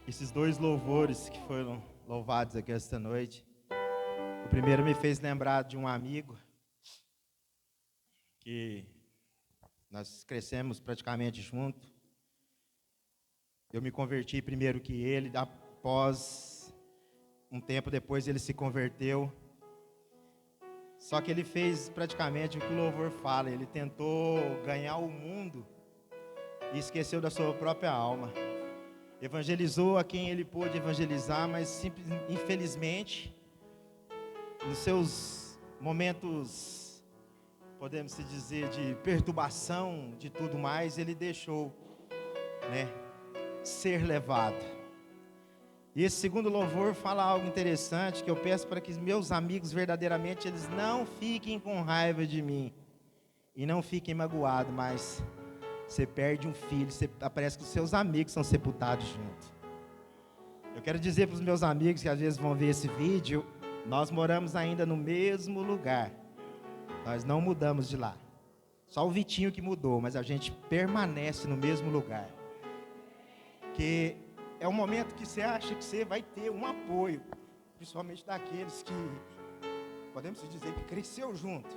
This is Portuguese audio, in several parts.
Esses dois louvores que foram louvados aqui esta noite, o primeiro me fez lembrar de um amigo que nós crescemos praticamente junto. Eu me converti primeiro que ele, após um tempo depois ele se converteu. Só que ele fez praticamente o que o louvor fala, ele tentou ganhar o mundo e esqueceu da sua própria alma. Evangelizou a quem ele pôde evangelizar, mas infelizmente, nos seus momentos, podemos dizer, de perturbação, de tudo mais, ele deixou, ser levado. E esse segundo louvor fala algo interessante, que eu peço para que meus amigos verdadeiramente, eles não fiquem com raiva de mim, e não fiquem magoados, mas você perde um filho, parece que os seus amigos são sepultados junto. Eu quero dizer para os meus amigos que às vezes vão ver esse vídeo, nós moramos ainda no mesmo lugar. Nós não mudamos de lá. Só o Vitinho que mudou, mas a gente permanece no mesmo lugar. Que é um momento que você acha que você vai ter um apoio, principalmente daqueles que, podemos dizer, que cresceu junto.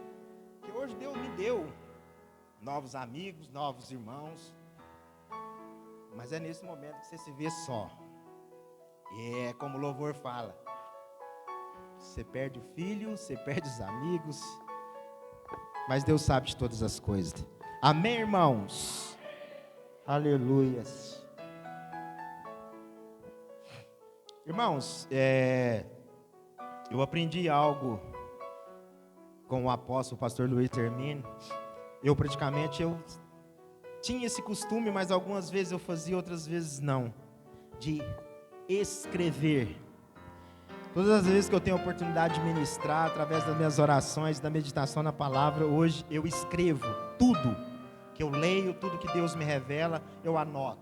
Que hoje Deus me deu novos amigos, novos irmãos, mas é nesse momento que você se vê só. E é como o louvor fala, você perde o filho, você perde os amigos, mas Deus sabe de todas as coisas. Amém, irmãos? Aleluias. Irmãos, eu aprendi algo com o apóstolo, o pastor Luiz Termine. Eu tinha esse costume, mas algumas vezes eu fazia, outras vezes não, de escrever. Todas as vezes que eu tenho a oportunidade de ministrar, através das minhas orações, da meditação na palavra, hoje eu escrevo tudo que eu leio, tudo que Deus me revela, eu anoto.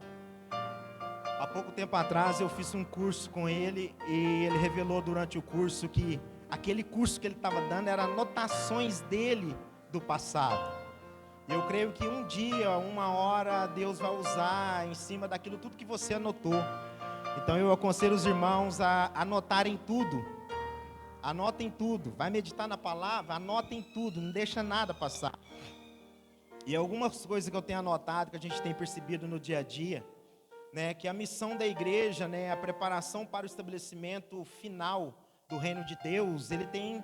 Há pouco tempo atrás eu fiz um curso com ele, e ele revelou durante o curso que aquele curso que ele estava dando era anotações dele do passado. Eu creio que um dia, uma hora, Deus vai usar em cima daquilo tudo que você anotou. Então eu aconselho os irmãos a anotarem tudo. Anotem tudo. Vai meditar na palavra, anotem tudo, não deixa nada passar. E algumas coisas que eu tenho anotado, que a gente tem percebido no dia a dia, que a missão da igreja, a preparação para o estabelecimento final do reino de Deus, ele tem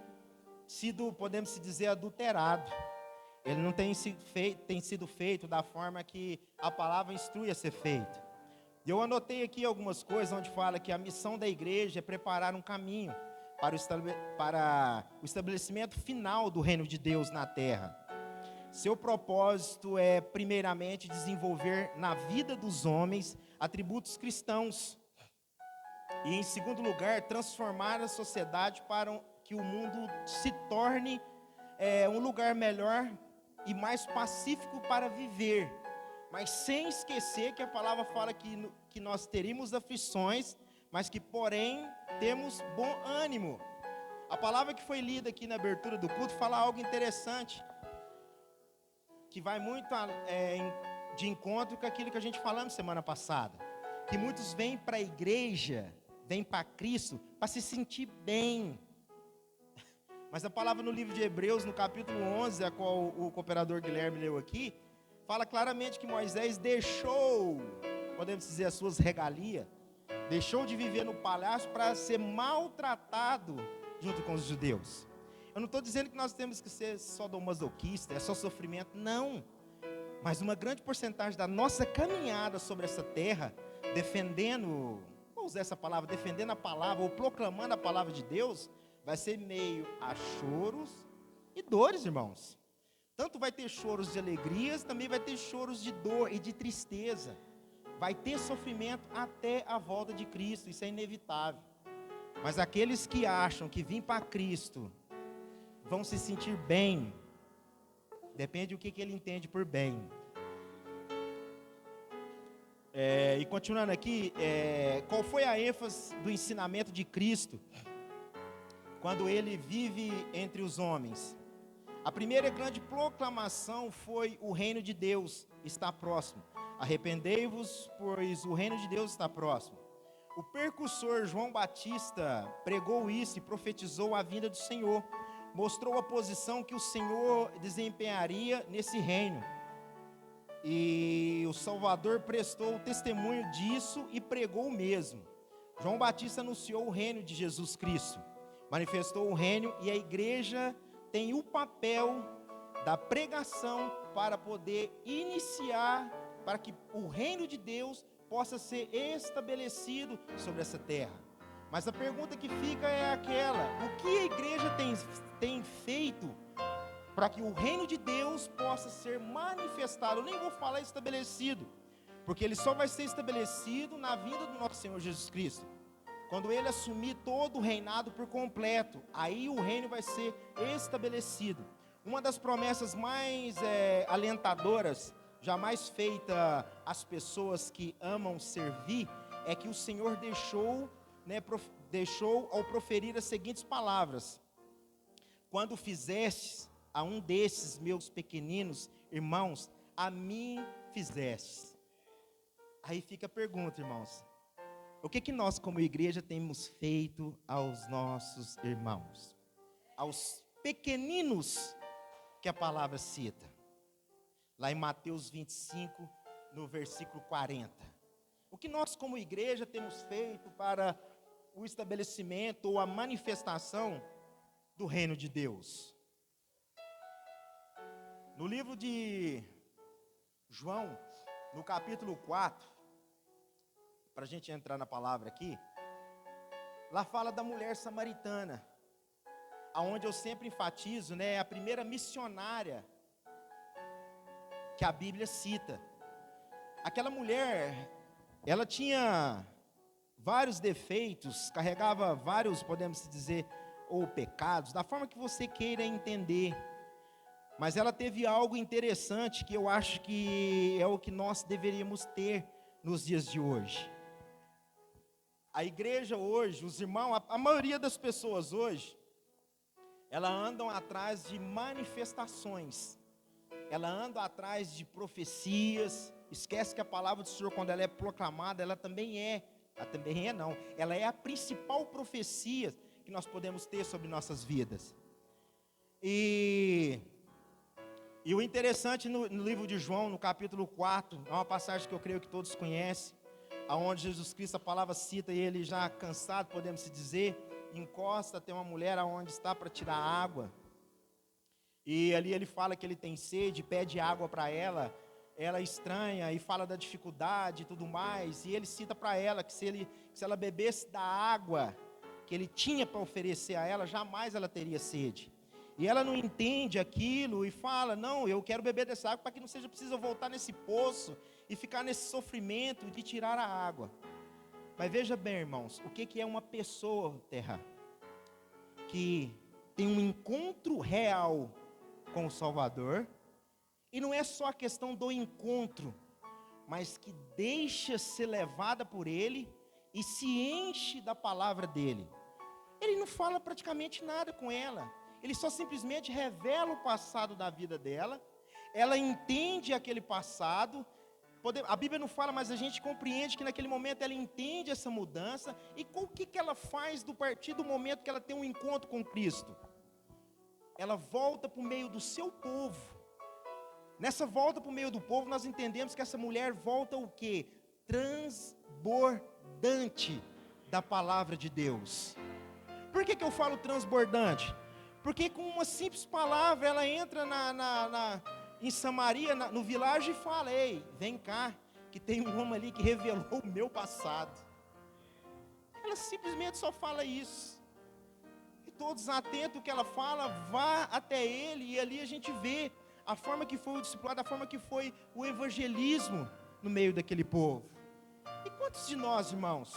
sido, podemos dizer, adulterado. Ele não tem sido feito da forma que a palavra instrui a ser feito. E eu anotei aqui algumas coisas onde fala que a missão da igreja é preparar um caminho para o estabelecimento final do reino de Deus na terra. Seu propósito é, primeiramente, desenvolver na vida dos homens atributos cristãos. E, em segundo lugar, transformar a sociedade para que o mundo se torne um lugar melhor e mais pacífico para viver, mas sem esquecer que a palavra fala que nós teríamos aflições, mas que porém temos bom ânimo. A palavra que foi lida aqui na abertura do culto fala algo interessante, que vai muito de encontro com aquilo que a gente falamos semana passada, que muitos vêm para a igreja, vêm para Cristo para se sentir bem. Mas a palavra no livro de Hebreus, no capítulo 11, a qual o cooperador Guilherme leu aqui, fala claramente que Moisés deixou, podemos dizer, as suas regalias, deixou de viver no palácio para ser maltratado junto com os judeus. Eu não estou dizendo que nós temos que ser sadomasoquista, é só sofrimento, não. Mas uma grande porcentagem da nossa caminhada sobre essa terra, defendendo, vou usar essa palavra, defendendo a palavra ou proclamando a palavra de Deus, vai ser meio a choros e dores, irmãos. Tanto vai ter choros de alegrias, também vai ter choros de dor e de tristeza. Vai ter sofrimento até a volta de Cristo, isso é inevitável. Mas aqueles que acham que vir para Cristo vão se sentir bem, depende do que ele entende por bem. E continuando aqui, qual foi a ênfase do ensinamento de Cristo quando ele vive entre os homens? A primeira grande proclamação foi: o reino de Deus está próximo. Arrependei-vos, pois o reino de Deus está próximo. O percussor João Batista pregou isso e profetizou a vinda do Senhor. Mostrou a posição que o Senhor desempenharia nesse reino. E o Salvador prestou testemunho disso e pregou o mesmo. João Batista anunciou o reino de Jesus Cristo. Manifestou o reino e a igreja tem o papel da pregação para poder iniciar, para que o reino de Deus possa ser estabelecido sobre essa terra. Mas a pergunta que fica é aquela: o que a igreja tem feito para que o reino de Deus possa ser manifestado? Eu nem vou falar estabelecido, porque ele só vai ser estabelecido na vinda do nosso Senhor Jesus Cristo. Quando ele assumir todo o reinado por completo, aí o reino vai ser estabelecido. Uma das promessas mais alentadoras jamais feita às pessoas que amam servir é que o Senhor deixou ao proferir as seguintes palavras: quando fizestes a um desses meus pequeninos irmãos, a mim fizestes. Aí fica a pergunta, irmãos: o que nós como igreja temos feito aos nossos irmãos, aos pequeninos que a palavra cita? Lá em Mateus 25, no versículo 40. O que nós como igreja temos feito para o estabelecimento ou a manifestação do reino de Deus? No livro de João, no capítulo 4, para a gente entrar na palavra aqui, lá fala da mulher samaritana, aonde eu sempre enfatizo, a primeira missionária que a Bíblia cita. Aquela mulher, ela tinha vários defeitos, carregava vários, podemos dizer, ou pecados, da forma que você queira entender. Mas ela teve algo interessante que eu acho que é o que nós deveríamos ter nos dias de hoje. A igreja hoje, os irmãos, a maioria das pessoas hoje, elas andam atrás de manifestações. Ela anda atrás de profecias, esquece que a palavra do Senhor, quando ela é proclamada, ela é a principal profecia que nós podemos ter sobre nossas vidas. E o interessante no livro de João, no capítulo 4, é uma passagem que eu creio que todos conhecem, aonde Jesus Cristo, a palavra cita, e ele já cansado, podemos dizer, encosta até uma mulher aonde está para tirar água. E ali ele fala que ele tem sede, pede água para ela, ela estranha e fala da dificuldade e tudo mais, e ele cita para ela que se ela bebesse da água que ele tinha para oferecer a ela, jamais ela teria sede. E ela não entende aquilo e fala: não, eu quero beber dessa água para que não seja preciso voltar nesse poço e ficar nesse sofrimento de tirar a água. Mas veja bem, irmãos, o que é uma pessoa, terra, que tem um encontro real com o Salvador, e não é só a questão do encontro, mas que deixa ser levada por ele e se enche da palavra dele. Ele não fala praticamente nada com ela, ele só simplesmente revela o passado da vida dela, ela entende aquele passado, a Bíblia não fala, mas a gente compreende que naquele momento ela entende essa mudança. E o que ela faz do partir do momento que ela tem um encontro com Cristo? Ela volta para o meio do seu povo. Nessa volta para o meio do povo, nós entendemos que essa mulher volta o quê? Transbordante da palavra de Deus. Por que eu falo transbordante? Porque com uma simples palavra, ela entra em Samaria, no vilarejo, e fala: ei, vem cá, que tem um homem ali que revelou o meu passado. Ela simplesmente só fala isso. Todos atentos ao que ela fala, vá até ele, e ali a gente vê a forma que foi o discipulado, a forma que foi o evangelismo no meio daquele povo. E quantos de nós, irmãos,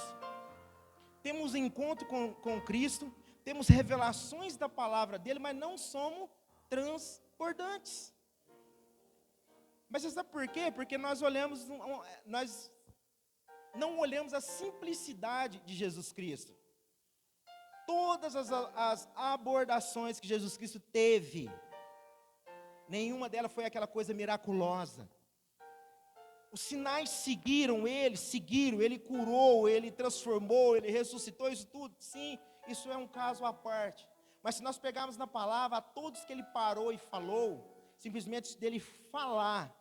temos encontro com Cristo, temos revelações da palavra dele, mas não somos transbordantes? Mas você sabe por quê? Porque nós não olhamos a simplicidade de Jesus Cristo. Todas as abordações que Jesus Cristo teve, nenhuma delas foi aquela coisa miraculosa. Os sinais seguiram, ele curou, ele transformou, ele ressuscitou, isso tudo. Sim, isso é um caso à parte. Mas se nós pegarmos na palavra, a todos que ele parou e falou, simplesmente dele falar,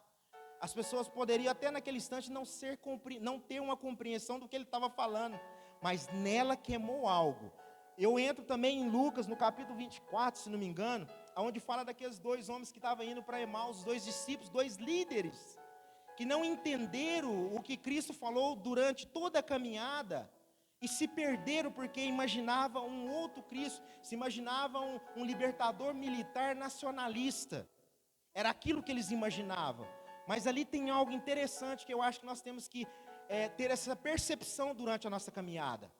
as pessoas poderiam até naquele instante não ter uma compreensão do que ele estava falando, mas nela queimou algo. Eu entro também em Lucas, no capítulo 24, se não me engano, onde fala daqueles 2 homens que estavam indo para Emaús, os 2 discípulos, 2 líderes, que não entenderam o que Cristo falou durante toda a caminhada, e se perderam porque imaginavam um outro Cristo, se imaginavam um libertador militar nacionalista, era aquilo que eles imaginavam. Mas ali tem algo interessante que eu acho que nós temos que ter essa percepção durante a nossa caminhada.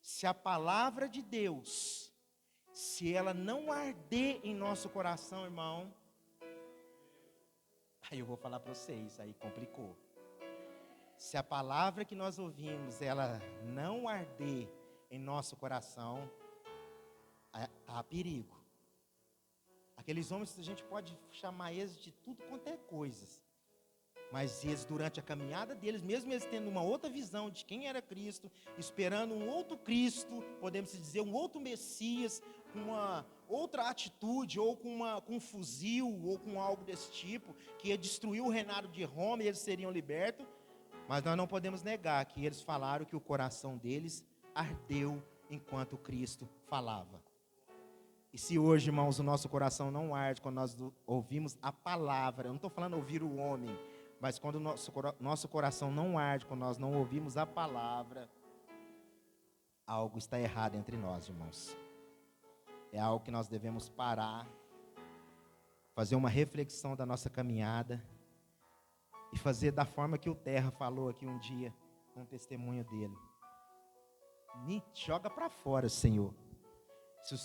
Se a palavra de Deus, se ela não arder em nosso coração, irmão, aí eu vou falar para vocês, aí complicou. Se a palavra que nós ouvimos, ela não arder em nosso coração, há perigo. Aqueles homens, a gente pode chamar eles de tudo quanto é coisas, mas eles, durante a caminhada deles, mesmo eles tendo uma outra visão de quem era Cristo, esperando um outro Cristo, podemos dizer, um outro Messias, com uma outra atitude, ou com um fuzil, ou com algo desse tipo, que ia destruir o reinado de Roma e eles seriam libertos. Mas nós não podemos negar que eles falaram que o coração deles ardeu enquanto Cristo falava. E se hoje, irmãos, o nosso coração não arde quando nós ouvimos a palavra, eu não estou falando ouvir o homem, mas quando o nosso coração não arde, quando nós não ouvimos a palavra, algo está errado entre nós, irmãos. É algo que nós devemos parar, fazer uma reflexão da nossa caminhada, e fazer da forma que o Terra falou aqui um dia, com o testemunho dele. Me joga para fora, Senhor. Se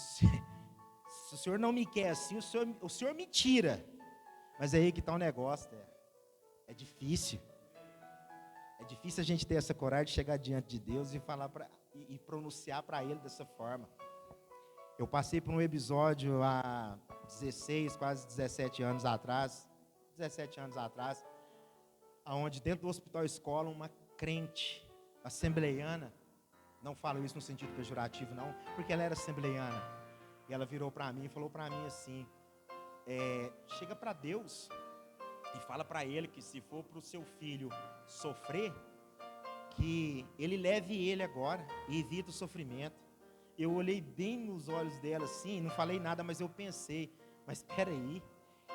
o Senhor não me quer assim, o Senhor me tira. Mas é aí que está o negócio, Terra. É difícil. É difícil a gente ter essa coragem de chegar diante de Deus e falar e pronunciar para Ele dessa forma. Eu passei por um episódio há 16, quase 17 anos atrás, onde dentro do hospital escola, uma crente assembleiana, não falo isso no sentido pejorativo não, porque ela era assembleiana, e ela virou para mim e falou para mim assim, chega para Deus e fala para Ele que se for para o seu filho sofrer, que Ele leve ele agora e evita o sofrimento. Eu olhei bem nos olhos dela assim, não falei nada, mas eu pensei, mas espera aí,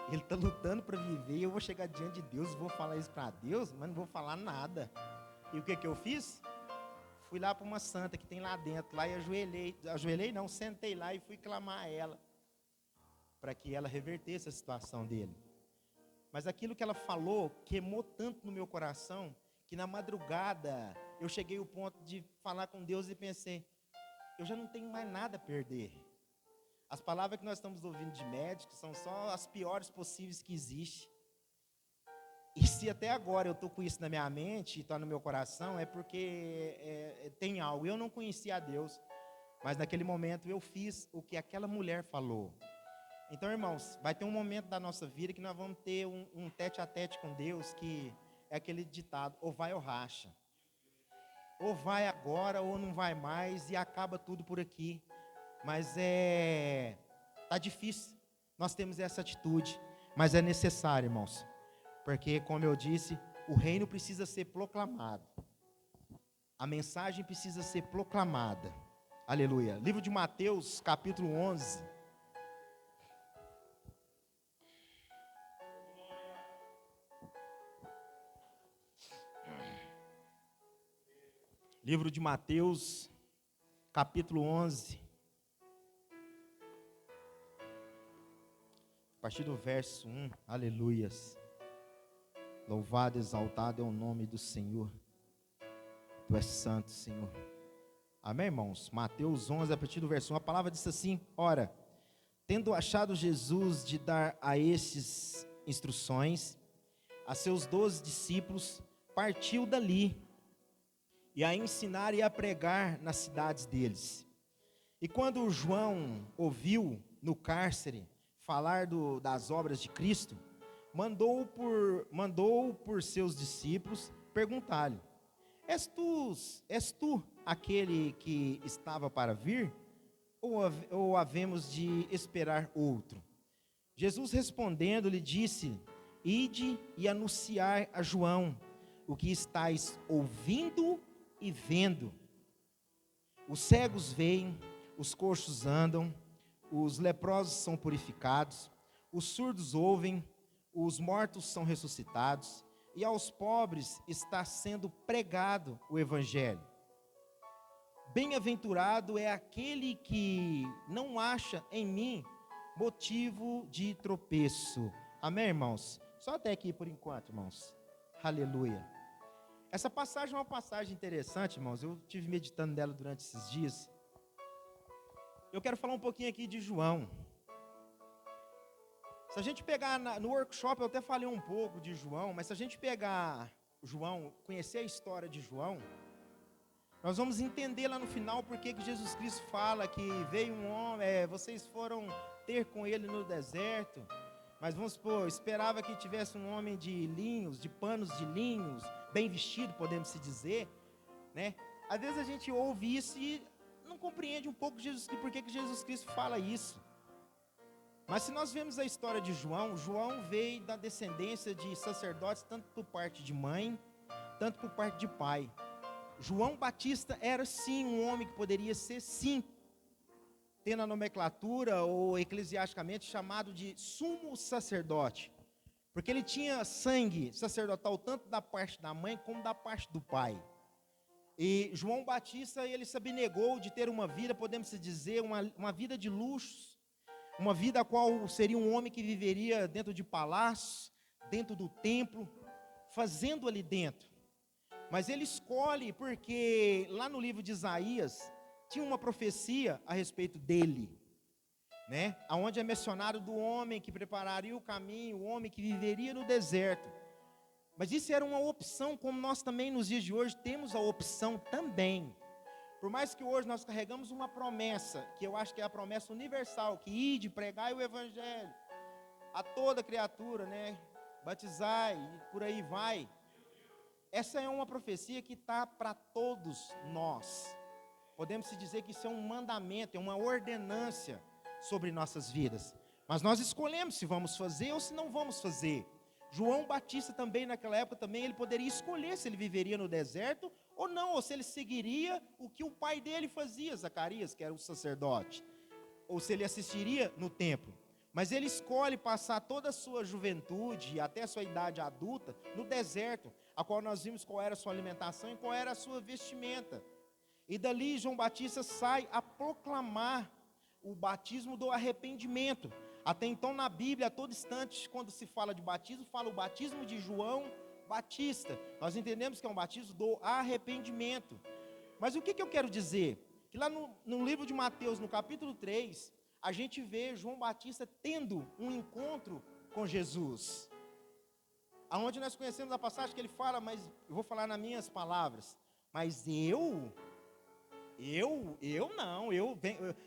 ele está lutando para viver, e eu vou chegar diante de Deus e vou falar isso para Deus, mas não vou falar nada. E o que eu fiz? Fui lá para uma santa que tem lá dentro, lá e sentei lá e fui clamar a ela, para que ela revertesse a situação dele. Mas aquilo que ela falou queimou tanto no meu coração, que na madrugada eu cheguei ao ponto de falar com Deus e pensei, eu já não tenho mais nada a perder. As palavras que nós estamos ouvindo de médicos são só as piores possíveis que existem. E se até agora eu estou com isso na minha mente e está no meu coração, é porque tem algo. Eu não conhecia a Deus, mas naquele momento eu fiz o que aquela mulher falou. Então, irmãos, vai ter um momento da nossa vida que nós vamos ter um tete-a-tete com Deus, que é aquele ditado, ou vai ou racha. Ou vai agora ou não vai mais e acaba tudo por aqui. Mas tá difícil, nós temos essa atitude, mas é necessário, irmãos, porque como eu disse, o reino precisa ser proclamado, a mensagem precisa ser proclamada, aleluia. Livro de Mateus, capítulo 11, livro de Mateus, capítulo 11, a partir do verso 1, aleluias. Louvado, exaltado é o nome do Senhor. Tu és santo, Senhor. Amém, irmãos? Mateus 11, a partir do verso 1, a palavra diz assim, ora, tendo achado Jesus de dar a estes instruções, a seus 12 discípulos, partiu dali, e a ensinar e a pregar nas cidades deles. E quando João ouviu no cárcere falar das obras de Cristo, mandou por seus discípulos perguntar-lhe: És tu aquele que estava para vir? Ou havemos de esperar outro? Jesus respondendo lhe disse: Ide e anunciai a João o que estáis ouvindo e vendo. Os cegos veem, os coxos andam, os leprosos são purificados, os surdos ouvem, os mortos são ressuscitados, e aos pobres está sendo pregado o evangelho. Bem-aventurado é aquele que não acha em mim motivo de tropeço. Amém, irmãos? Só até aqui por enquanto, irmãos. Aleluia. Essa passagem é uma passagem interessante, irmãos. Eu estive meditando nela durante esses dias. Eu quero falar um pouquinho aqui de João. Se a gente pegar no workshop, eu até falei um pouco de João, mas se a gente pegar João, conhecer a história de João, nós vamos entender lá no final porque que Jesus Cristo fala que veio um homem, vocês foram ter com ele no deserto, mas vamos supor, esperava que tivesse um homem de linhos, de panos de linhos, bem vestido, podemos se dizer, né? Às vezes a gente ouve isso e não compreende um pouco por que Jesus Cristo fala isso. Mas se nós vemos a história de João, João veio da descendência de sacerdotes, tanto por parte de mãe, tanto por parte de pai. João Batista era sim um homem que poderia ser sim, tendo a nomenclatura ou eclesiasticamente chamado de sumo sacerdote, porque ele tinha sangue sacerdotal tanto da parte da mãe como da parte do pai. E João Batista, ele se abnegou de ter uma vida, podemos dizer, uma vida de luxos, uma vida a qual seria um homem que viveria dentro de palácios, dentro do templo, fazendo ali dentro. Mas ele escolhe porque lá no livro de Isaías tinha uma profecia a respeito dele, né? Onde é mencionado do homem que prepararia o caminho, o homem que viveria no deserto. Mas isso era uma opção, como nós também nos dias de hoje temos a opção também. Por mais que hoje nós carregamos uma promessa, que eu acho que é a promessa universal, que ide, pregai o evangelho a toda criatura, né? Batizai e por aí vai. Essa é uma profecia que está para todos nós. Podemos dizer que isso é um mandamento, é uma ordenância sobre nossas vidas. Mas nós escolhemos se vamos fazer ou se não vamos fazer. João Batista também, naquela época, também ele poderia escolher se ele viveria no deserto ou não, ou se ele seguiria o que o pai dele fazia, Zacarias, que era o sacerdote, ou se ele assistiria no templo. Mas ele escolhe passar toda a sua juventude, até a sua idade adulta, no deserto, a qual nós vimos qual era a sua alimentação e qual era a sua vestimenta. E dali João Batista sai a proclamar o batismo do arrependimento. Até então na Bíblia, a todo instante, quando se fala de batismo, fala o batismo de João Batista. Nós entendemos que é um batismo do arrependimento. Mas o que eu quero dizer? Que lá no livro de Mateus, no capítulo 3, a gente vê João Batista tendo um encontro com Jesus. Aonde nós conhecemos a passagem que ele fala, mas eu vou falar nas minhas palavras. Mas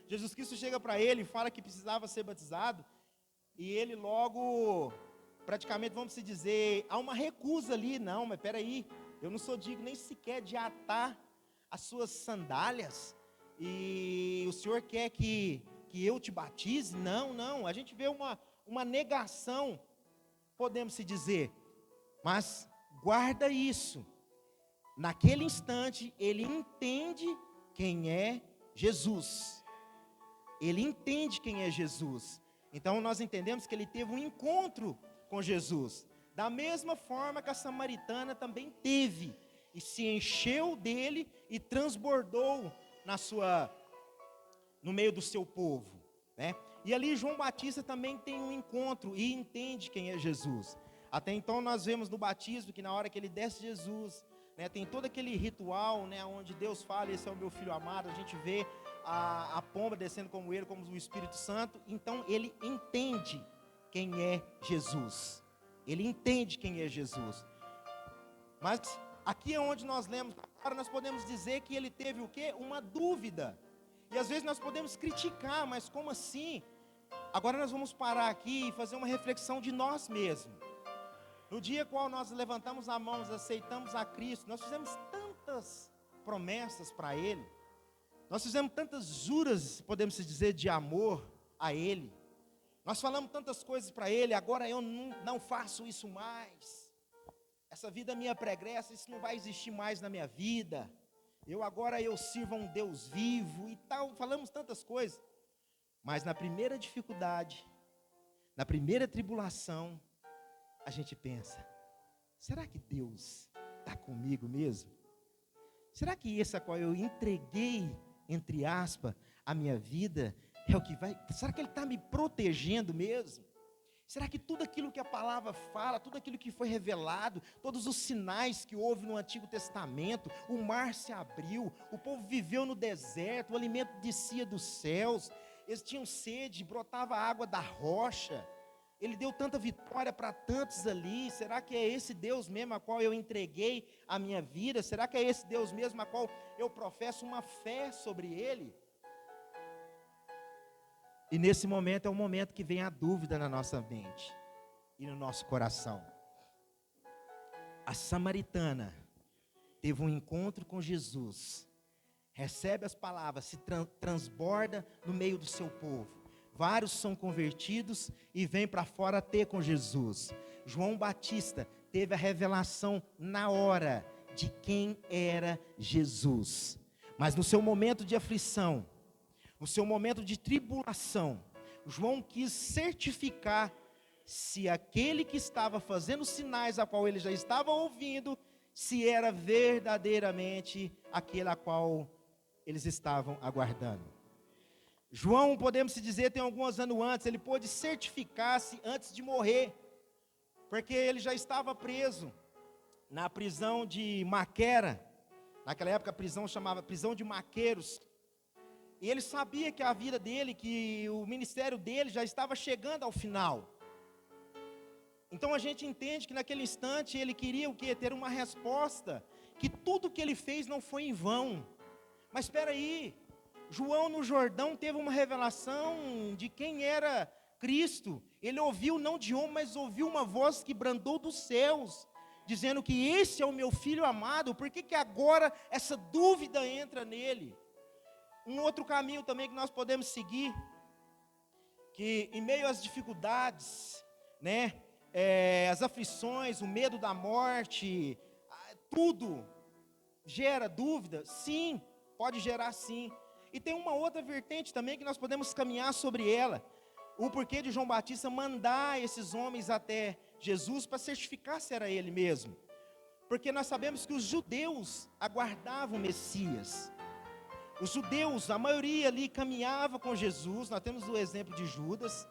Jesus Cristo chega para ele e fala que precisava ser batizado. E ele logo, praticamente, vamos dizer, há uma recusa ali. Não, mas peraí, eu não sou digno nem sequer de atar as suas sandálias. E o Senhor quer que eu te batize? Não, a gente vê uma negação, podemos dizer, mas guarda isso, naquele instante ele entende quem é Jesus, então nós entendemos que ele teve um encontro com Jesus, da mesma forma que a samaritana também teve, e se encheu dele e transbordou no meio do seu povo, né? E ali João Batista também tem um encontro e entende quem é Jesus. Até então nós vemos no batismo que na hora que ele desce Jesus, né, tem todo aquele ritual, né, onde Deus fala, esse é o meu filho amado, a gente vê a pomba descendo como ele, como o Espírito Santo. Então ele entende quem é Jesus, mas aqui é onde nós lemos, agora nós podemos dizer que ele teve o quê? Uma dúvida. E às vezes nós podemos criticar, mas como assim? Agora nós vamos parar aqui e fazer uma reflexão de nós mesmos. No dia qual nós levantamos a mão, aceitamos a Cristo, nós fizemos tantas promessas para Ele, nós fizemos tantas juras, podemos dizer, de amor a Ele, nós falamos tantas coisas para Ele, agora eu não faço isso mais, essa vida minha pregressa, isso não vai existir mais na minha vida, agora eu sirvo a um Deus vivo e tal, falamos tantas coisas, mas na primeira dificuldade, na primeira tribulação, a gente pensa, será que Deus está comigo mesmo? Será que esse a qual eu entreguei, entre aspas, a minha vida, é o que vai? Será que Ele está me protegendo mesmo? Será que tudo aquilo que a palavra fala, tudo aquilo que foi revelado, todos os sinais que houve no Antigo Testamento, o mar se abriu, o povo viveu no deserto, o alimento descia dos céus, eles tinham sede, brotava água da rocha, Ele deu tanta vitória para tantos ali, será que é esse Deus mesmo a qual eu entreguei a minha vida? Será que é esse Deus mesmo a qual eu professo uma fé sobre Ele? E nesse momento é o momento que vem a dúvida na nossa mente e no nosso coração. A samaritana teve um encontro com Jesus, recebe as palavras, se transborda no meio do seu povo. Vários são convertidos e vêm para fora ter com Jesus. João Batista teve a revelação na hora de quem era Jesus. Mas no seu momento de aflição, no seu momento de tribulação, João quis certificar se aquele que estava fazendo sinais a qual ele já estava ouvindo, se era verdadeiramente aquele a qual eles estavam aguardando. João, podemos dizer, tem alguns anos antes, ele pôde certificar-se antes de morrer, porque ele já estava preso na prisão de Maquera, naquela época a prisão chamava prisão de Maqueiros, e ele sabia que a vida dele, que o ministério dele já estava chegando ao final. Então a gente entende que naquele instante ele queria o quê? Ter uma resposta, que tudo que ele fez não foi em vão. Mas espera aí, João no Jordão teve uma revelação de quem era Cristo. Ele ouviu não de homem, mas ouviu uma voz que brandou dos céus, dizendo que esse é o meu filho amado. Por que agora essa dúvida entra nele? Um outro caminho também que nós podemos seguir, que em meio às dificuldades, as aflições, o medo da morte, tudo gera dúvida? Sim, pode gerar sim. E tem uma outra vertente também que nós podemos caminhar sobre ela. O porquê de João Batista mandar esses homens até Jesus para certificar se era ele mesmo. Porque nós sabemos que os judeus aguardavam o Messias. Os judeus, a maioria ali caminhava com Jesus. Nós temos o exemplo de Judas,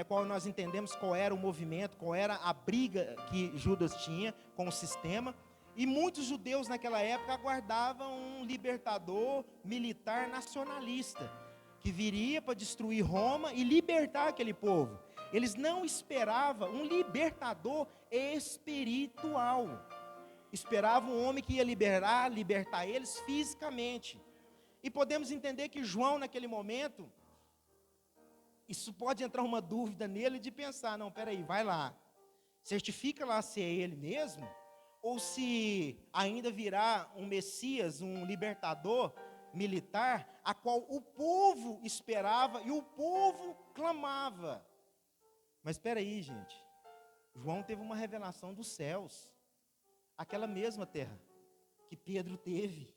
qual nós entendemos qual era o movimento, qual era a briga que Judas tinha com o sistema. E muitos judeus naquela época aguardavam um libertador militar nacionalista, que viria para destruir Roma e libertar aquele povo. Eles não esperavam um libertador espiritual. Esperavam um homem que ia libertar eles fisicamente. E podemos entender que João naquele momento, isso pode entrar uma dúvida nele de pensar, não, peraí, vai lá, certifica lá se é ele mesmo, ou se ainda virá um Messias, um libertador militar, a qual o povo esperava e o povo clamava. Mas espera aí, gente, João teve uma revelação dos céus, aquela mesma terra que Pedro teve,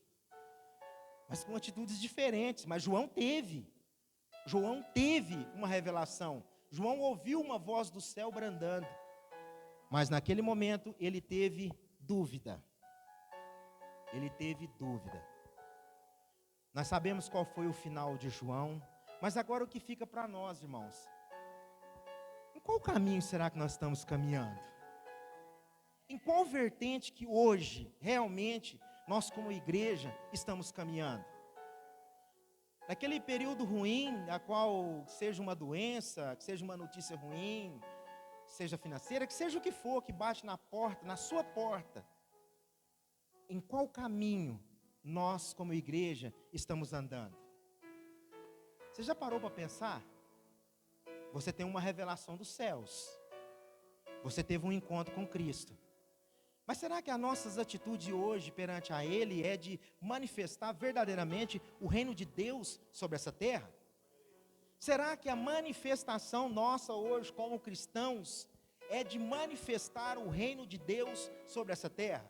mas com atitudes diferentes. Mas João teve uma revelação, João ouviu uma voz do céu brandando, mas naquele momento ele teve dúvida. Nós sabemos qual foi o final de João, mas agora o que fica para nós, irmãos? Em qual caminho será que nós estamos caminhando? Em qual vertente que hoje, realmente, nós como igreja estamos caminhando? Naquele período ruim, a qual seja uma doença, que seja uma notícia ruim, seja financeira, que seja o que for, que bate na porta, na sua porta, em qual caminho nós como igreja estamos andando? Você já parou para pensar? Você tem uma revelação dos céus, Você teve um encontro com Cristo. Mas será que as nossas atitudes hoje perante a Ele é de manifestar verdadeiramente o reino de Deus sobre essa terra? Será que a manifestação nossa hoje como cristãos é de manifestar o reino de Deus sobre essa terra?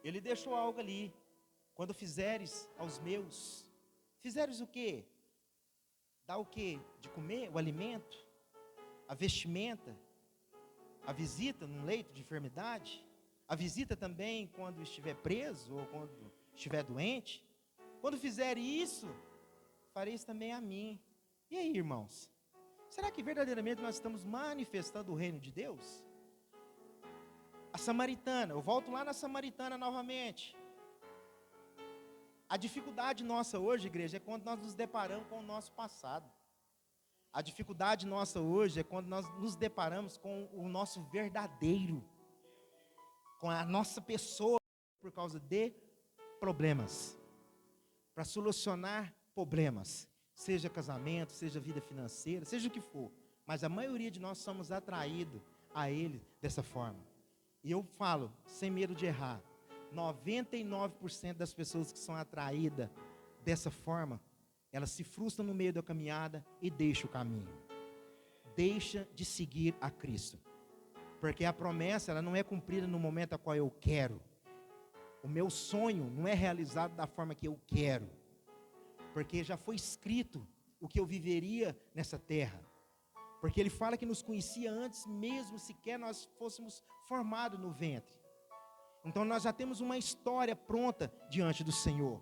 Ele deixou algo ali. Quando fizeres aos meus, fizeres o quê? Dá o quê? De comer, o alimento, a vestimenta, a visita num leito de enfermidade, a visita também quando estiver preso ou quando estiver doente. Quando fizer isso, fareis também a mim. E aí, irmãos? Será que verdadeiramente nós estamos manifestando o reino de Deus? A samaritana, eu volto lá na samaritana novamente. A dificuldade nossa hoje, igreja, é quando nós nos deparamos com o nosso passado. A dificuldade nossa hoje é quando nós nos deparamos com o nosso verdadeiro, com a nossa pessoa, por causa de problemas. Para solucionar problemas, seja casamento, seja vida financeira, seja o que for. Mas a maioria de nós somos atraídos a Ele dessa forma. E eu falo, sem medo de errar, 99% das pessoas que são atraídas dessa forma, elas se frustram no meio da caminhada e deixam o caminho. Deixa de seguir a Cristo. Porque a promessa, ela não é cumprida no momento a qual eu quero. O meu sonho não é realizado da forma que eu quero. Porque já foi escrito o que eu viveria nessa terra. Porque Ele fala que nos conhecia antes mesmo sequer nós fôssemos formados no ventre. Então nós já temos uma história pronta diante do Senhor.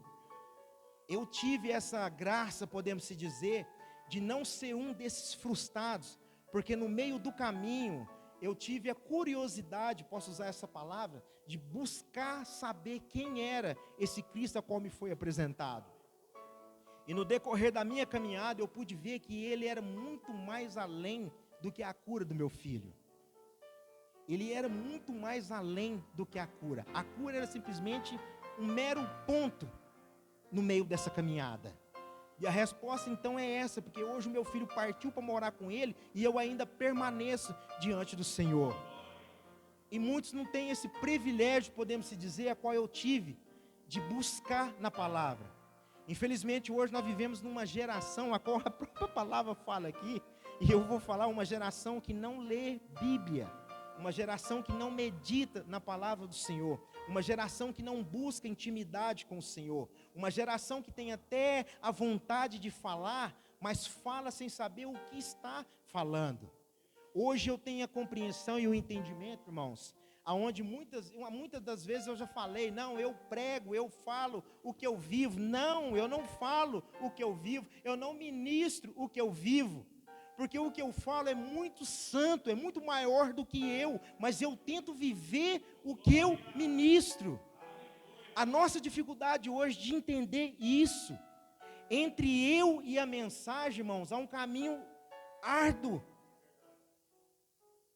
Eu tive essa graça, podemos se dizer, de não ser um desses frustrados, porque no meio do caminho eu tive a curiosidade, posso usar essa palavra, de buscar saber quem era esse Cristo a qual me foi apresentado. E no decorrer da minha caminhada eu pude ver que Ele era muito mais além do que a cura do meu filho. Ele era muito mais além do que a cura. A cura era simplesmente um mero ponto no meio dessa caminhada. E a resposta então é essa, porque hoje o meu filho partiu para morar com Ele e eu ainda permaneço diante do Senhor. E muitos não têm esse privilégio, podemos se dizer, a qual eu tive, de buscar na palavra. Infelizmente hoje nós vivemos numa geração, a qual a própria palavra fala aqui, e eu vou falar uma geração que não lê Bíblia, uma geração que não medita na palavra do Senhor, uma geração que não busca intimidade com o Senhor, uma geração que tem até a vontade de falar, mas fala sem saber o que está falando. Hoje eu tenho a compreensão e o entendimento, irmãos, aonde muitas das vezes eu já falei, não, eu prego, eu falo o que eu vivo. Não, eu não falo o que eu vivo, eu não ministro o que eu vivo, porque o que eu falo é muito santo, é muito maior do que eu, mas eu tento viver o que eu ministro. A nossa dificuldade hoje de entender isso, entre eu e a mensagem, irmãos, há um caminho árduo.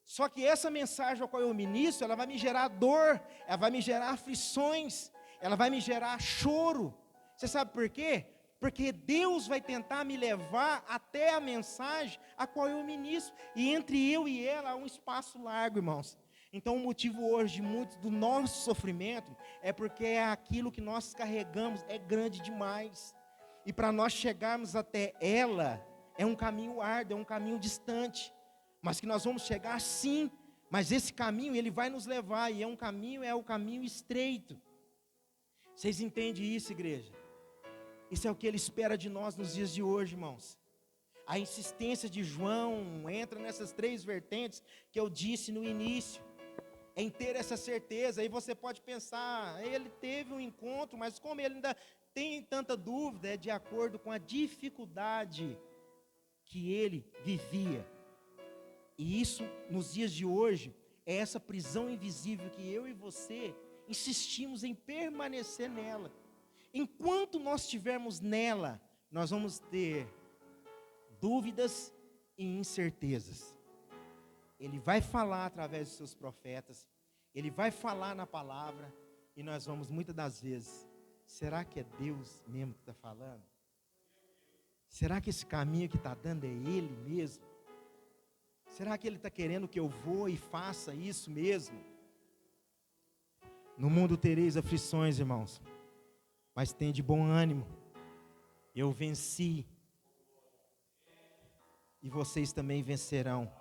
Só que essa mensagem ao qual eu ministro, ela vai me gerar dor, ela vai me gerar aflições, ela vai me gerar choro. Você sabe por quê? Porque Deus vai tentar me levar até a mensagem a qual eu ministro. E entre eu e ela há um espaço largo, irmãos. Então o motivo hoje de muito do nosso sofrimento é porque aquilo que nós carregamos é grande demais. E para nós chegarmos até ela, é um caminho árduo, é um caminho distante. Mas que nós vamos chegar sim, mas esse caminho ele vai nos levar, e é o caminho estreito. Vocês entendem isso, igreja? Isso é o que Ele espera de nós nos dias de hoje, irmãos. A insistência de João entra nessas 3 vertentes que eu disse no início, em ter essa certeza. Aí você pode pensar, ele teve um encontro, mas como ele ainda tem tanta dúvida, é de acordo com a dificuldade que ele vivia. E isso, nos dias de hoje, é essa prisão invisível que eu e você insistimos em permanecer nela. Enquanto nós estivermos nela, nós vamos ter dúvidas e incertezas. Ele vai falar através dos seus profetas, Ele vai falar na palavra, e nós vamos muitas das vezes, será que é Deus mesmo que está falando? Será que esse caminho que está dando é Ele mesmo? Será que Ele está querendo que eu vou e faça isso mesmo? No mundo tereis aflições, irmãos, mas tende bom ânimo. Eu venci, e vocês também vencerão.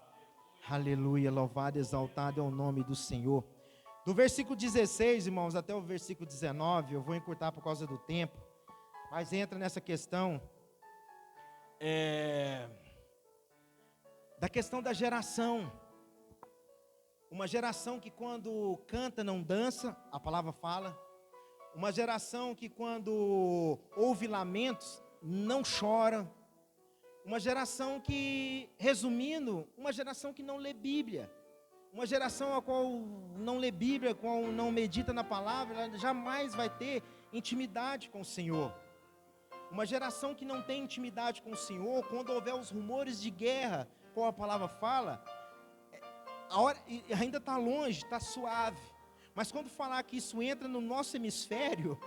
Aleluia, louvado, exaltado é o nome do Senhor. Do versículo 16, irmãos, até o versículo 19, eu vou encurtar por causa do tempo, mas entra nessa questão, da questão da geração. Uma geração que quando canta não dança, a palavra fala. Uma geração que quando ouve lamentos não chora. Uma geração que, resumindo, uma geração que não lê Bíblia. Uma geração a qual não lê Bíblia, a qual não medita na palavra, ela jamais vai ter intimidade com o Senhor. Uma geração que não tem intimidade com o Senhor, quando houver os rumores de guerra, como a palavra fala, a hora ainda está longe, está suave. Mas quando falar que isso entra no nosso hemisfério,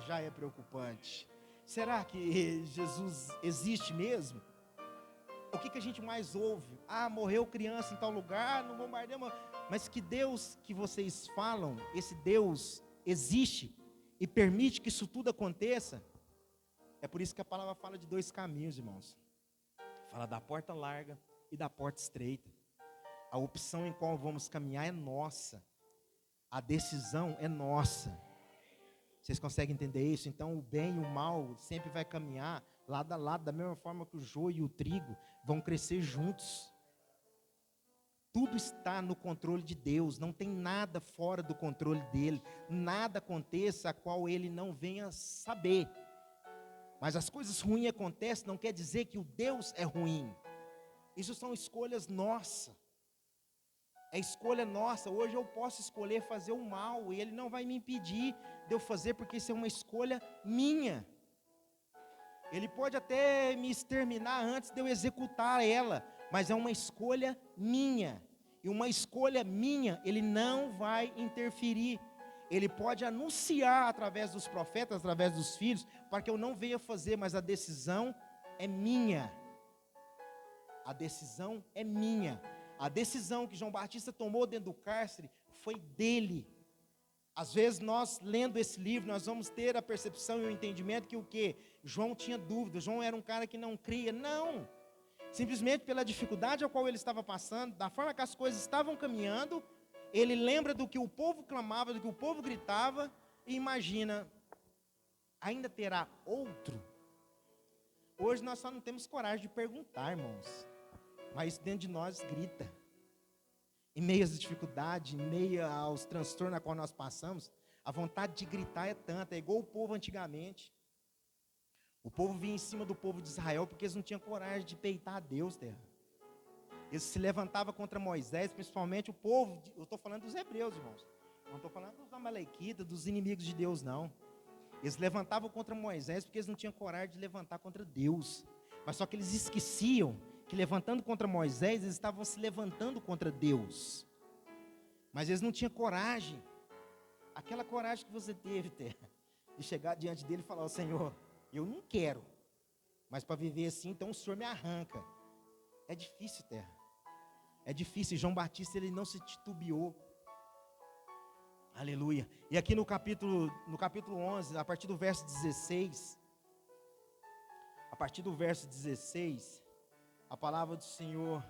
já é preocupante. Será que Jesus existe mesmo? O que a gente mais ouve? Morreu criança em tal lugar, não bombardeamos. Mas que Deus que vocês falam, esse Deus existe e permite que isso tudo aconteça? É por isso que a palavra fala de dois caminhos, irmãos. Fala da porta larga e da porta estreita. A opção em qual vamos caminhar é nossa. A decisão é nossa. Vocês conseguem entender isso? Então o bem e o mal sempre vai caminhar lado a lado, da mesma forma que o joio e o trigo vão crescer juntos. Tudo está no controle de Deus, não tem nada fora do controle dele. Nada aconteça a qual ele não venha saber. Mas as coisas ruins acontecem, não quer dizer que o Deus é ruim. Isso são escolhas nossas. É escolha nossa. Hoje eu posso escolher fazer o mal e Ele não vai me impedir de eu fazer, porque isso é uma escolha minha. Ele pode até me exterminar antes de eu executar ela, mas é uma escolha minha. E uma escolha minha, Ele não vai interferir. Ele pode anunciar através dos profetas, através dos filhos, para que eu não venha fazer, mas a decisão é minha. A decisão é minha. A decisão que João Batista tomou dentro do cárcere foi dele. Às vezes nós, lendo esse livro, nós vamos ter a percepção e o entendimento que o quê? João tinha dúvida, João era um cara que não cria. Não, simplesmente pela dificuldade a qual ele estava passando, da forma que as coisas estavam caminhando, ele lembra do que o povo clamava, do que o povo gritava, e imagina, ainda terá outro? Hoje nós só não temos coragem de perguntar, irmãos, mas dentro de nós grita. Em meio às dificuldades, em meio aos transtornos a qual nós passamos, a vontade de gritar é tanta, é igual o povo antigamente. O povo vinha em cima do povo de Israel porque eles não tinham coragem de peitar a Deus, terra. Eles se levantavam contra Moisés, principalmente o povo, eu estou falando dos hebreus, irmãos. Não estou falando dos amalequitas, dos inimigos de Deus, não. Eles levantavam contra Moisés porque eles não tinham coragem de levantar contra Deus. Mas só que eles esqueciam que levantando contra Moisés, eles estavam se levantando contra Deus. Mas eles não tinham coragem. Aquela coragem que você teve, terra, de chegar diante dele e falar: Senhor, eu não quero, mas para viver assim, então o Senhor me arranca. É difícil, terra. É difícil. João Batista, ele não se titubeou. Aleluia. E aqui no capítulo 11, a partir do verso 16, a palavra do Senhor,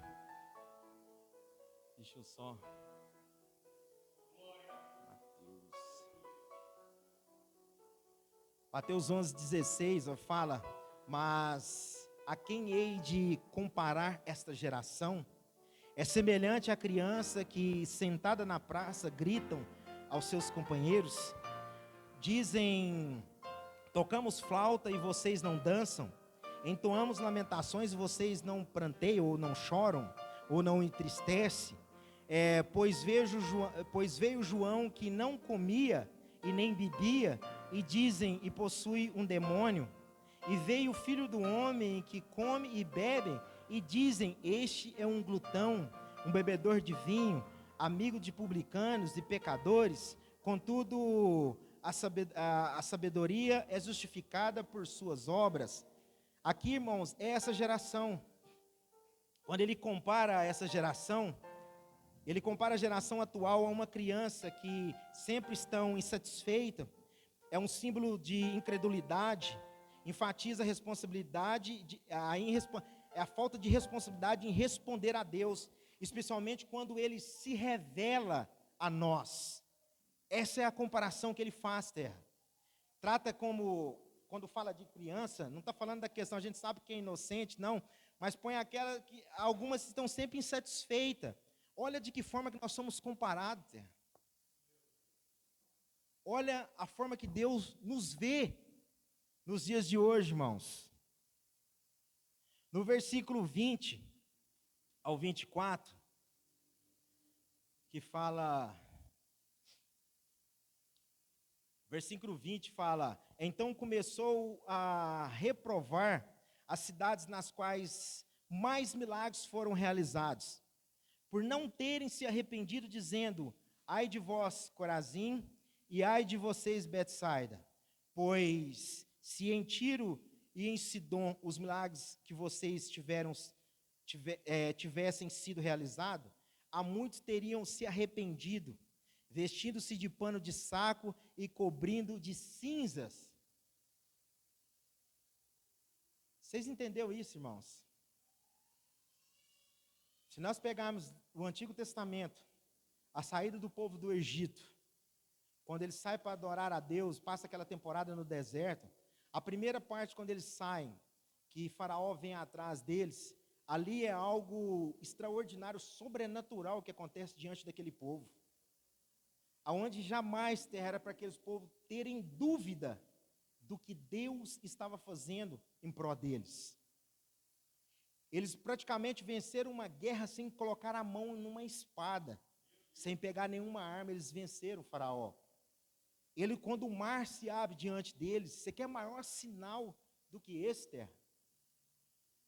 deixa eu só, Mateus 11:16 fala: mas a quem hei de comparar esta geração? É semelhante à criança que, sentada na praça, gritam aos seus companheiros, dizem: tocamos flauta e vocês não dançam, entoamos lamentações e vocês não pranteiam, ou não choram, ou não entristecem. Pois veio João que não comia e nem bebia, e dizem, e possui um demônio. E veio o Filho do Homem que come e bebe, e dizem, este é um glutão, um bebedor de vinho, amigo de publicanos e pecadores. Contudo, a sabedoria é justificada por suas obras. Aqui, irmãos, é essa geração. quando ele compara essa geração, ele compara a geração atual a uma criança que sempre estão insatisfeita, é um símbolo de incredulidade, enfatiza a responsabilidade, a falta de responsabilidade em responder a Deus, especialmente quando ele se revela a nós. Essa é a comparação que ele faz, Terra. Trata como, quando fala de criança, não está falando da questão, a gente sabe que é inocente, não, mas põe aquela que algumas estão sempre insatisfeitas. Olha de que forma que nós somos comparados, Terra. Olha a forma que Deus nos vê nos dias de hoje, irmãos. No versículo 20 ao 24, que fala... Versículo 20 fala: então começou a reprovar as cidades nas quais mais milagres foram realizados, por não terem se arrependido, dizendo: ai de vós, Corazim, e ai de vocês, Betsaida, pois se em Tiro e em Sidom os milagres que vocês tivessem sido realizados, há muitos teriam se arrependido, vestindo-se de pano de saco e cobrindo de cinzas. Vocês entenderam isso, irmãos? Se nós pegarmos o Antigo Testamento, a saída do povo do Egito, quando eles saem para adorar a Deus, passa aquela temporada no deserto, a primeira parte, quando eles saem, que Faraó vem atrás deles, ali é algo extraordinário, sobrenatural que acontece diante daquele povo. Aonde jamais era para aqueles povos terem dúvida do que Deus estava fazendo em prol deles. Eles praticamente venceram uma guerra sem colocar a mão numa espada, sem pegar nenhuma arma, eles venceram o Faraó. Quando o mar se abre diante deles, você quer maior sinal do que esse, Terra?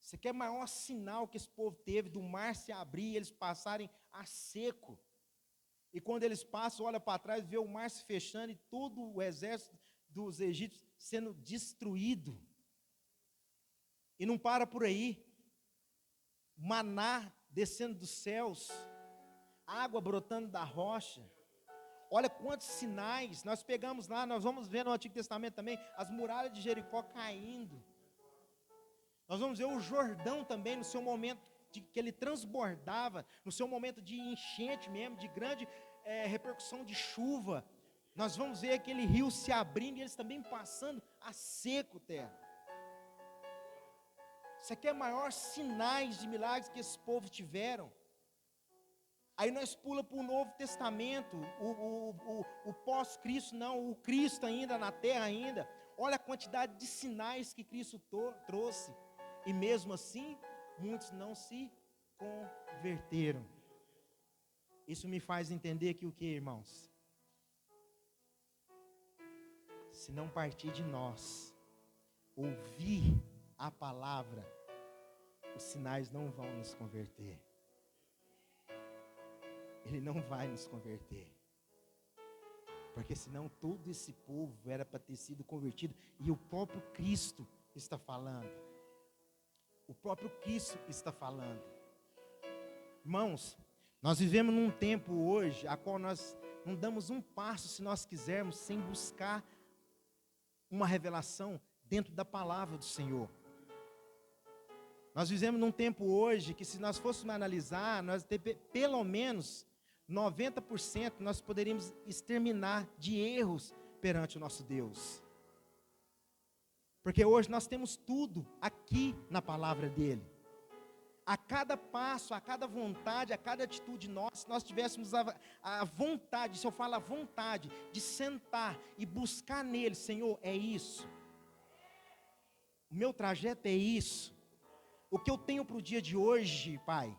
Você quer maior sinal que esse povo teve do mar se abrir e eles passarem a seco? E quando eles passam, olha para trás, vê o mar se fechando e todo o exército dos egípcios sendo destruído. E não para por aí. Maná descendo dos céus, água brotando da rocha. Olha quantos sinais. Nós pegamos lá, nós vamos ver no Antigo Testamento também, as muralhas de Jericó caindo. Nós vamos ver o Jordão também, no seu momento que ele transbordava, no seu momento de enchente mesmo, de grande repercussão de chuva. Nós vamos ver aquele rio se abrindo e eles também passando a seco, Terra. Isso aqui é maior sinais de milagres que esse povo tiveram. Aí nós pula para o Novo Testamento, o pós-Cristo, não, o Cristo ainda na terra ainda. Olha a quantidade de sinais que Cristo trouxe. E mesmo assim, muitos não se converteram. Isso me faz entender que o que, irmãos? Se não partir de nós, ouvir a palavra, os sinais não vão nos converter. Ele não vai nos converter. Porque senão todo esse povo era para ter sido convertido. E o próprio Cristo está falando. O próprio Cristo está falando. Irmãos, nós vivemos num tempo hoje, a qual nós não damos um passo, se nós quisermos, sem buscar uma revelação dentro da palavra do Senhor. Nós vivemos num tempo hoje que, se nós fôssemos analisar, nós pelo menos 90% nós poderíamos exterminar de erros perante o nosso Deus. Porque hoje nós temos tudo aqui na palavra dele. A cada passo, a cada vontade, a cada atitude nossa, se nós tivéssemos a vontade, se eu falo a vontade, de sentar e buscar nele, Senhor, é isso. O meu trajeto é isso. O que eu tenho para o dia de hoje, Pai.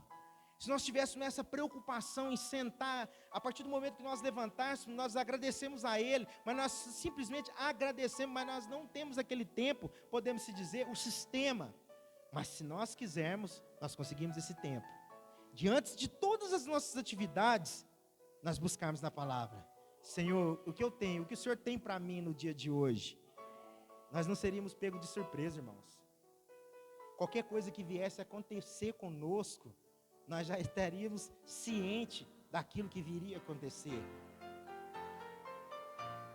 Se nós tivéssemos essa preocupação em sentar, a partir do momento que nós levantássemos, nós agradecemos a Ele, mas nós simplesmente agradecemos, mas nós não temos aquele tempo, podemos se dizer, o sistema. Mas se nós quisermos, nós conseguimos esse tempo. Diante de todas as nossas atividades, nós buscarmos na palavra. Senhor, o que eu tenho, o que o Senhor tem para mim no dia de hoje? Nós não seríamos pegos de surpresa, irmãos. qualquer coisa que viesse a acontecer conosco, nós já estaríamos cientes daquilo que viria a acontecer.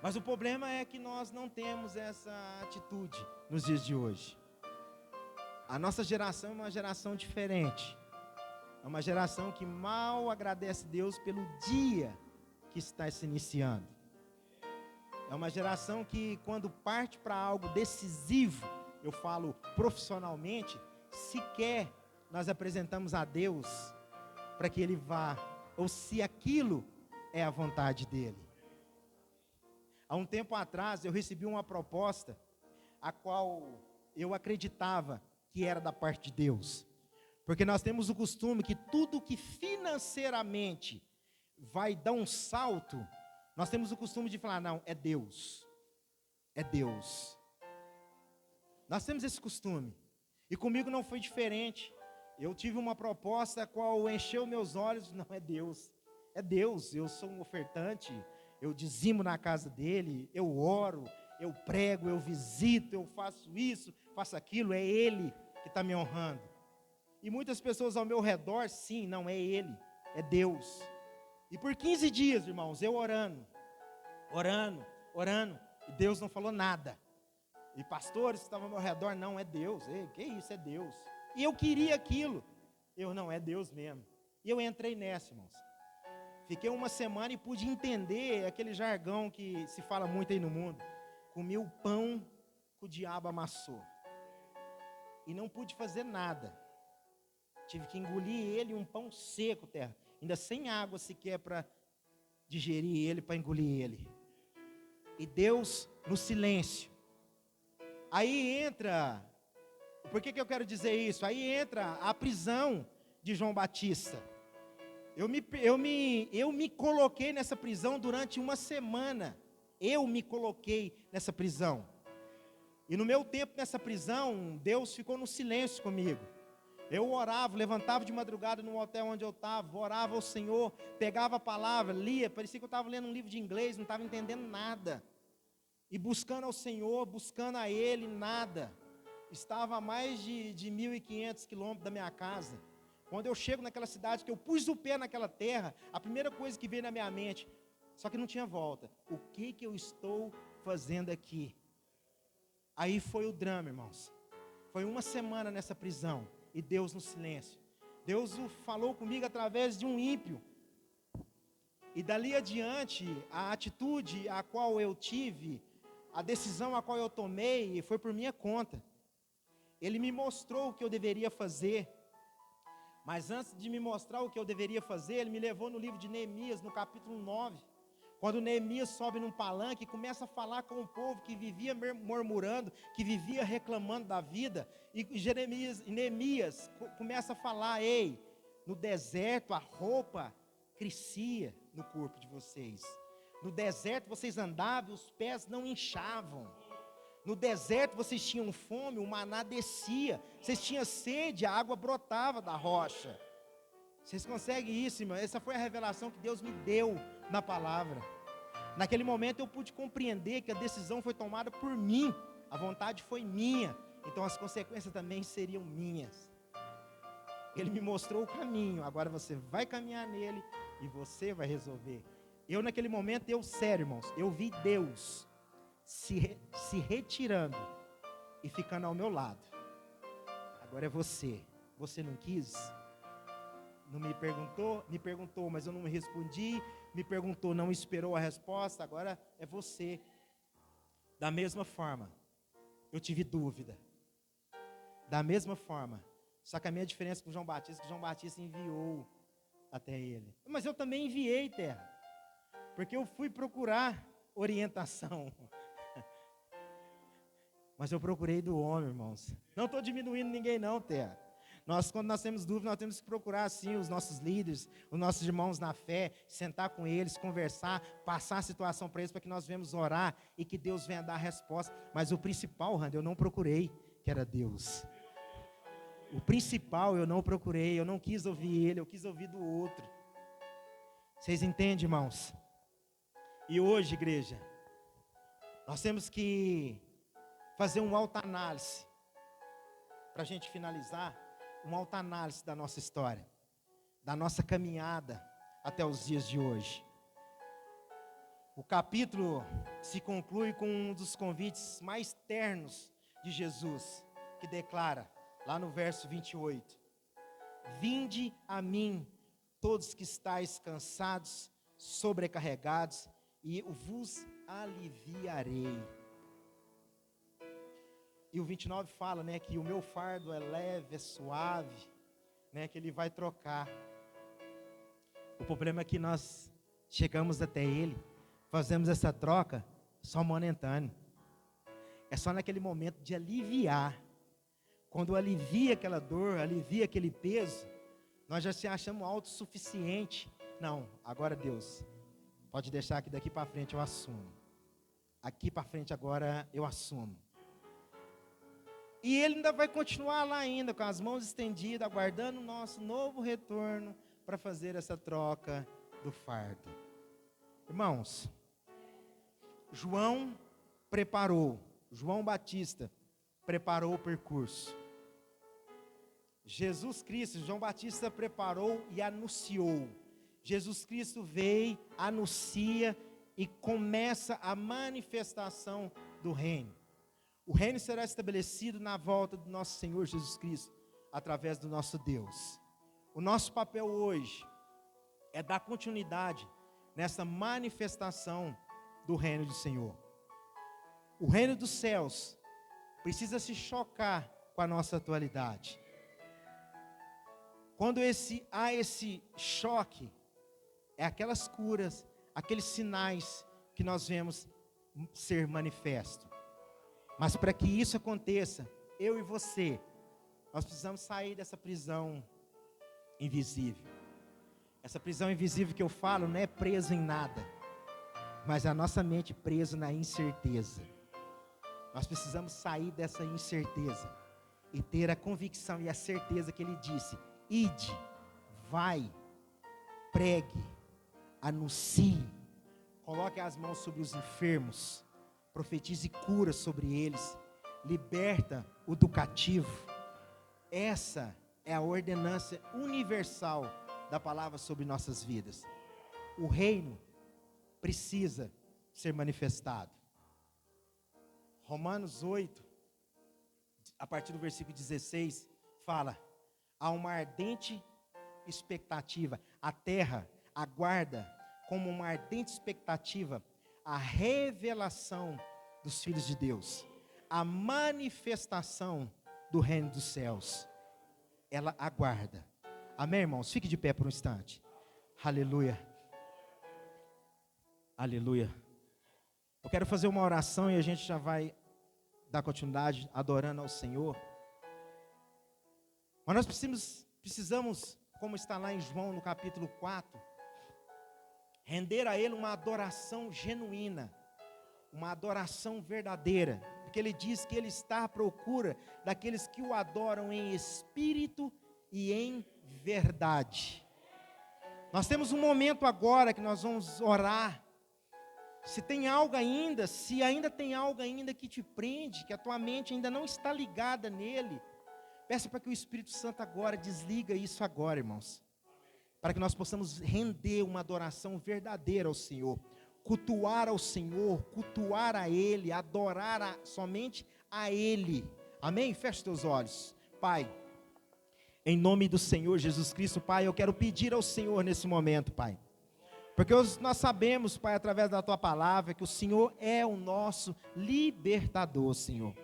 Mas o problema é que nós não temos essa atitude nos dias de hoje. A nossa geração é uma geração diferente. É uma geração que mal agradece Deus pelo dia que está se iniciando. É uma geração que, quando parte para algo decisivo, eu falo profissionalmente, sequer nós apresentamos a Deus para que Ele vá, ou se aquilo é a vontade dEle. Há um tempo atrás, eu recebi uma proposta, a qual eu acreditava que era da parte de Deus. Porque nós temos o costume que tudo que financeiramente vai dar um salto, nós temos o costume de falar, não, é Deus. É Deus. Nós temos esse costume. E comigo não foi diferente. Eu tive uma proposta a qual encheu meus olhos, não é Deus. É Deus, eu sou um ofertante, eu dizimo na casa dele, eu oro, eu prego, eu visito, eu faço isso, faço aquilo, é Ele que está me honrando. E muitas pessoas ao meu redor, sim, não é Ele, é Deus. E por 15 dias, irmãos, eu orando, e Deus não falou nada. E pastores que estavam ao meu redor, não, é Deus. Ei, que isso, é Deus. E eu queria aquilo. Não, é Deus mesmo. E eu entrei nessa, irmãos. Fiquei uma semana e pude entender aquele jargão que se fala muito aí no mundo. Comi o pão que o diabo amassou. E não pude fazer nada. Tive que engolir ele, um pão seco, terra. Ainda sem água sequer para digerir ele, para engolir ele. E Deus no silêncio. Aí entra, por que eu quero dizer isso? Aí entra a prisão de João Batista. Eu me coloquei nessa prisão durante uma semana. Eu me coloquei nessa prisão. E no meu tempo nessa prisão, Deus ficou no silêncio comigo. Eu orava, levantava de madrugada no hotel onde eu estava, orava ao Senhor, pegava a palavra, lia, parecia que eu estava lendo um livro de inglês, não estava entendendo nada. E buscando ao Senhor, buscando a Ele, nada. Estava a mais de 1.500 quilômetros da minha casa. Quando eu chego naquela cidade, que eu pus o pé naquela terra, a primeira coisa que veio na minha mente, só que não tinha volta. O que eu estou fazendo aqui? Aí foi o drama, irmãos. Foi uma semana nessa prisão, e Deus no silêncio. Deus falou comigo através de um ímpio. E dali adiante, a atitude a qual eu tive, a decisão a qual eu tomei, foi por minha conta. Ele me mostrou o que eu deveria fazer. Mas antes de me mostrar o que eu deveria fazer, ele me levou no livro de Neemias, no capítulo 9. Quando Neemias sobe num palanque e começa a falar com o povo que vivia murmurando, que vivia reclamando da vida. E Neemias começa a falar, ei, no deserto a roupa crescia no corpo de vocês. No deserto vocês andavam e os pés não inchavam. No deserto vocês tinham fome, o maná descia. Vocês tinham sede, a água brotava da rocha. Vocês conseguem isso, irmão? Essa foi a revelação que Deus me deu na palavra. Naquele momento eu pude compreender que a decisão foi tomada por mim. A vontade foi minha. Então as consequências também seriam minhas. Ele me mostrou o caminho. Agora você vai caminhar nele e você vai resolver. Eu naquele momento, sério, irmãos, eu vi Deus se retirando e ficando ao meu lado. Agora é você. Você não quis? Não me perguntou, mas eu não me respondi. Me perguntou, não esperou a resposta. Agora é você. Da mesma forma, eu tive dúvida. Da mesma forma. Só que a minha diferença com João Batista é que João Batista enviou até ele. Mas eu também enviei, terra. Porque eu fui procurar orientação. Mas eu procurei do homem, irmãos. Não estou diminuindo ninguém não, terra. Quando nós temos dúvida, nós temos que procurar sim os nossos líderes, os nossos irmãos na fé, sentar com eles, conversar, passar a situação para eles, para que nós venhamos orar e que Deus venha dar a resposta. Mas o principal, Randy, eu não procurei, que era Deus. O principal eu não procurei, eu não quis ouvir ele, eu quis ouvir do outro. Vocês entendem, irmãos? E hoje, igreja, nós temos que fazer uma autoanálise. para a gente finalizar, uma autoanálise da nossa história, da nossa caminhada até os dias de hoje. O capítulo se conclui com um dos convites mais ternos de Jesus, que declara, lá no verso 28, vinde a mim, todos que estáis cansados, sobrecarregados, e vos aliviarei. E o 29 fala, né, que o meu fardo é leve, é suave, né, que ele vai trocar. O problema é que nós chegamos até ele, fazemos essa troca só momentâneo. É só naquele momento de aliviar. Quando alivia aquela dor, alivia aquele peso, nós já se achamos autossuficiente. Não, agora Deus, pode deixar que daqui para frente eu assumo. Aqui para frente agora eu assumo. E ele ainda vai continuar lá ainda, com as mãos estendidas, aguardando o nosso novo retorno para fazer essa troca do fardo. Irmãos, João Batista preparou o percurso. Jesus Cristo, João Batista preparou e anunciou. Jesus Cristo veio, anuncia e começa a manifestação do reino. O reino será estabelecido na volta do nosso Senhor Jesus Cristo, através do nosso Deus. O nosso papel hoje é dar continuidade nessa manifestação do reino do Senhor. O reino dos céus precisa se chocar com a nossa atualidade. Quando há esse choque, é aquelas curas, aqueles sinais que nós vemos ser manifesto. Mas para que isso aconteça, eu e você, nós precisamos sair dessa prisão invisível. Essa prisão invisível que eu falo não é preso em nada, mas a nossa mente presa na incerteza. Nós precisamos sair dessa incerteza e ter a convicção e a certeza que ele disse: ide, vai, pregue, anuncie, coloque as mãos sobre os enfermos, profetize cura sobre eles, liberta o do cativo. Essa é a ordenança universal da palavra sobre nossas vidas. O reino precisa ser manifestado. Romanos 8, a partir do versículo 16, fala: há uma ardente expectativa, a terra aguarda como uma ardente expectativa a revelação dos filhos de Deus, a manifestação do reino dos céus. Ela aguarda. Amém, irmãos? Fique de pé por um instante. Aleluia. Aleluia. Eu quero fazer uma oração e a gente já vai dar continuidade adorando ao Senhor. Mas nós precisamos, como está lá em João no capítulo 4, render a Ele uma adoração genuína, uma adoração verdadeira, porque Ele diz que Ele está à procura daqueles que o adoram em espírito e em verdade. Nós temos um momento agora que nós vamos orar. Se ainda tem algo ainda que te prende, que a tua mente ainda não está ligada nele, peça para que o Espírito Santo agora desliga isso agora, irmãos, para que nós possamos render uma adoração verdadeira ao Senhor, cultuar ao Senhor, cultuar a Ele, adorar somente a Ele. Amém? Feche teus olhos. Pai, em nome do Senhor Jesus Cristo, Pai, eu quero pedir ao Senhor nesse momento, Pai, porque nós sabemos, Pai, através da Tua palavra, que o Senhor é o nosso libertador, Senhor.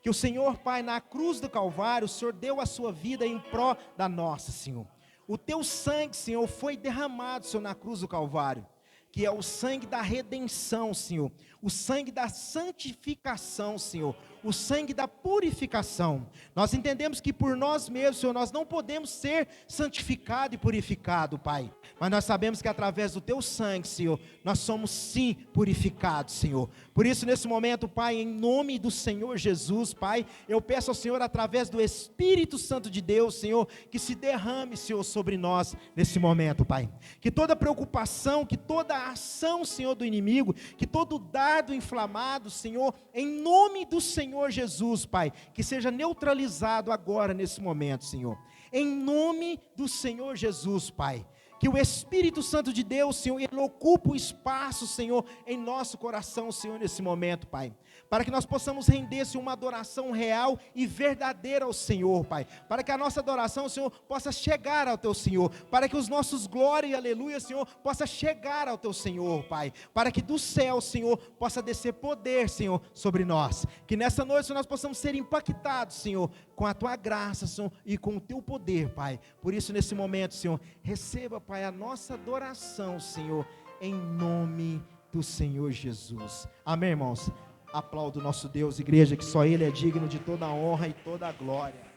Que o Senhor, Pai, na cruz do Calvário, o Senhor deu a sua vida em pró da nossa, Senhor. O Teu sangue, Senhor, foi derramado, Senhor, na cruz do Calvário, que é o sangue da redenção, Senhor, o sangue da santificação, Senhor, o sangue da purificação. Nós entendemos que por nós mesmos, Senhor, nós não podemos ser santificado e purificado, Pai, mas nós sabemos que através do Teu sangue, Senhor, nós somos sim purificados, Senhor. Por isso, nesse momento, Pai, em nome do Senhor Jesus, Pai, eu peço ao Senhor, através do Espírito Santo de Deus, Senhor, que se derrame, Senhor, sobre nós nesse momento, Pai, que toda preocupação, que toda ação, Senhor, do inimigo, que todo dardo inflamado, Senhor, em nome do Senhor Senhor Jesus, Pai, que seja neutralizado agora nesse momento, Senhor. Em nome do Senhor Jesus, Pai. Que o Espírito Santo de Deus, Senhor, Ele ocupe o espaço, Senhor, em nosso coração, Senhor, nesse momento, Pai. Para que nós possamos render, Senhor, uma adoração real e verdadeira ao Senhor, Pai. Para que a nossa adoração, Senhor, possa chegar ao Teu Senhor. Para que os nossos glória e aleluia, Senhor, possa chegar ao Teu Senhor, Pai. Para que do céu, Senhor, possa descer poder, Senhor, sobre nós. Que nessa noite, Senhor, nós possamos ser impactados, Senhor, com a Tua graça, Senhor, e com o Teu poder, Pai. Por isso, nesse momento, Senhor, receba, Pai, a nossa adoração, Senhor, em nome do Senhor Jesus. Amém, irmãos? Aplaudo o nosso Deus, igreja, que só Ele é digno de toda a honra e toda a glória.